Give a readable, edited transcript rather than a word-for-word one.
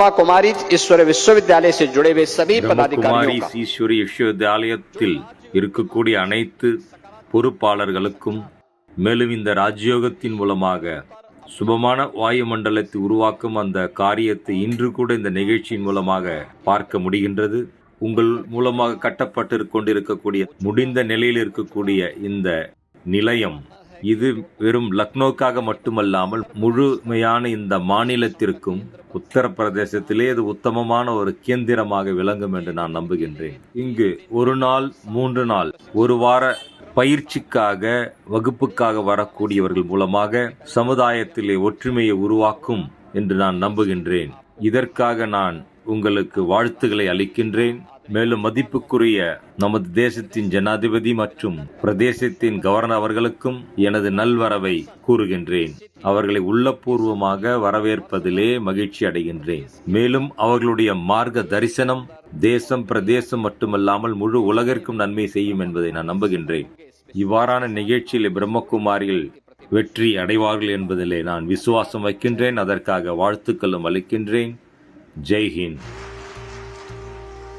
कुमारी ईश्वरी विश्वविद्यालय से जुड़े हुए सभी पदाधिकारियों का ஈஸ்வரி விஸ்வவித்யாலயத்தில் இருக்கக்கூடிய அனைத்து பொறுப்பாளர்களுக்கும், மேலும் இந்த ராஜயோகத்தின் மூலமாக சுபமான வாயுமண்டலத்தை உருவாக்கும் அந்த காரியத்தை இன்று கூட இந்த நிகழ்ச்சியின் மூலமாக பார்க்க முடிகின்றது. உங்கள் மூலமாக கட்டப்பட்டு கொண்டிருக்கக்கூடிய முடிந்த நிலையில் இருக்கக்கூடிய இந்த நிலையம், இது வெறும் லக்னோக்காக மட்டுமல்லாமல் முழுமையான இந்த மாநிலத்திற்கும் உத்தரப்பிரதேசத்திலே இது உத்தமமான ஒரு கேந்திரமாக விளங்கும் என்று நான் நம்புகின்றேன். இங்கு ஒரு நாள் 3 நாள் ஒரு வார பயிற்சிக்காக வகுப்புக்காக வரக்கூடியவர்கள் மூலமாக சமுதாயத்திலே ஒற்றுமையை உருவாக்கும் என்று நான் நம்புகின்றேன். இதற்காக நான் உங்களுக்கு வாழ்த்துக்களை அளிக்கின்றேன். மேலும் மதிப்புக்குரிய நமது தேசத்தின் ஜனாதிபதி மற்றும் பிரதேசத்தின் கவர்னர் அவர்களுக்கும் எனது நல்வரவை கூறுகின்றேன். அவர்களை உள்ளபூர்வமாக வரவேற்பதிலே மகிழ்ச்சி அடைகின்றேன். மேலும் அவர்களுடைய மார்க்க தரிசனம் தேசம் பிரதேசம் மட்டுமல்லாமல் முழு உலகிற்கும் நன்மை செய்யும் என்பதை நான் நம்புகின்றேன். இவ்வாறான நிகழ்ச்சியில் பிரம்மகுமாரிகள் வெற்றி அடைவார்கள் என்பதிலே நான் விசுவாசம் வைக்கின்றேன். அதற்காக வாழ்த்துக்களும் அளிக்கின்றேன். ஜெய் ஹிந்த்.